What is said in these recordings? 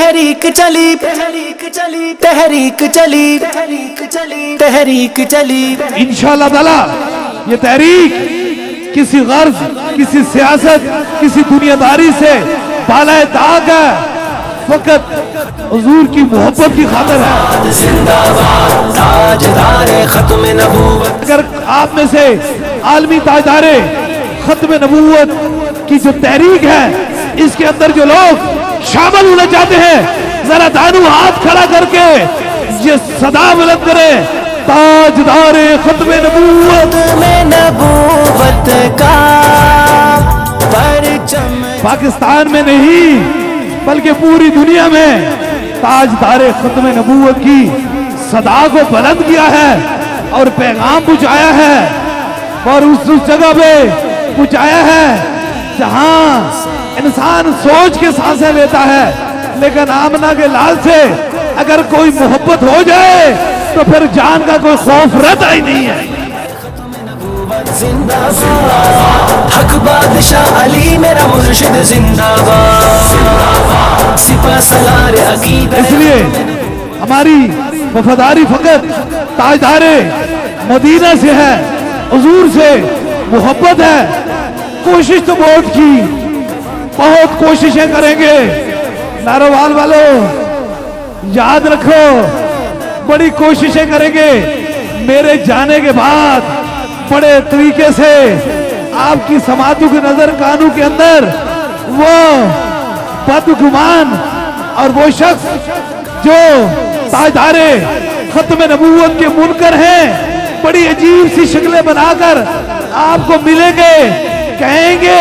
تحریک چلی تحریک چلی تحریک چلی تحریک چلی تحریک چلی انشاءاللہ تعالی یہ تحریک کسی غرض، کسی سیاست، کسی دنیا داری سے بالائے طاق ہے، فقط حضور کی محبت کی خاطر ہے۔ زندہ باد تاجدار ختم نبوت۔ اگر آپ میں سے عالمی تاجدار ختم نبوت کی جو تحریک ہے اس کے اندر جو لوگ شامل ہونا چاہتے ہیں، ذرا دانو ہاتھ کھڑا کر کے یہ صدا بلند کرے، تاجدار ختم نبوت۔ میں نبوت کا پرچم پاکستان میں نہیں بلکہ پوری دنیا میں تاجدار ختم نبوت کی صدا کو بلند کیا ہے اور پیغام پہنچایا ہے، اور اس جگہ پہ پہنچایا ہے جہاں انسان سوچ کے سانسیں لیتا ہے، لیکن آمنہ کے لال سے اگر کوئی محبت ہو جائے تو پھر جان کا کوئی خوف رہتا ہی نہیں ہے۔ زندہ باد حق بادشاہ علی میرا مرشد زندہ باد سپہ سالار عقیدہ۔ اس لیے ہماری وفاداری فقط تاجدار مدینہ سے ہے، حضور سے محبت ہے۔ کوشش تو بہت کی، بہت کوششیں کریں گے، ناروال والوں یاد رکھو بڑی کوششیں کریں گے۔ میرے جانے کے بعد بڑے طریقے سے آپ کی سماعتوں کی نظر کانوں کے اندر وہ بدگمان اور وہ شخص جو تاجدار ختم نبوت کے منکر ہیں بڑی عجیب سی شکلیں بنا کر آپ کو ملیں گے، کہیں گے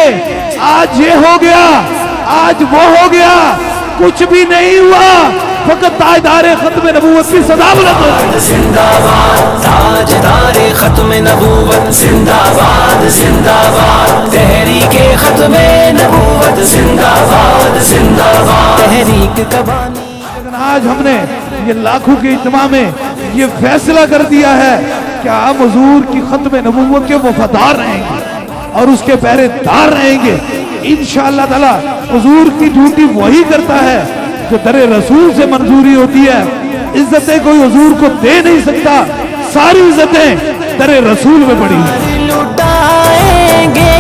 آج یہ ہو گیا، آج وہ ہو گیا، کچھ بھی نہیں ہوا، فقط تاجدار ختم نبوت کی صدا بلند ہو۔ زندہ باد تاجدار ختم نبوت، زندہ باد زندہ باد تحریک ختم نبوت، زندہ باد زندہ باد تحریک کبانی۔ لیکن آج ہم نے یہ لاکھوں کے اجتماع میں یہ فیصلہ کر دیا ہے کہ آپ حضور کی ختم نبوت کے وفادار رہیں گے اور اس کے پہرے دار رہیں گے انشاءاللہ تعالی۔ حضور کی ڈیوٹی وہی کرتا ہے جو در رسول سے منظوری ہوتی ہے۔ عزتیں کوئی حضور کو دے نہیں سکتا، ساری عزتیں در رسول میں پڑی ہیں۔ لٹائیں گے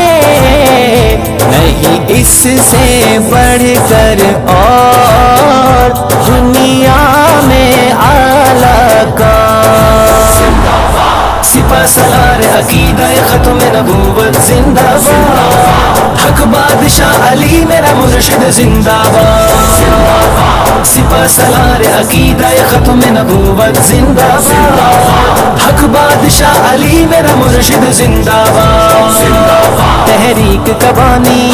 نہیں اس سے بڑھ کر اور دنیا میں اعلیٰ کا سپہ سالار عقیدہ ختم نبوت، زندہ باد حق بادشاہ علی میرا مرشد زندہ باد سپہ سالار عقیدہ ختم نبوت، زندہ باد حق بادشاہ علی میرا مرشد زندہ باد تحریک کبانی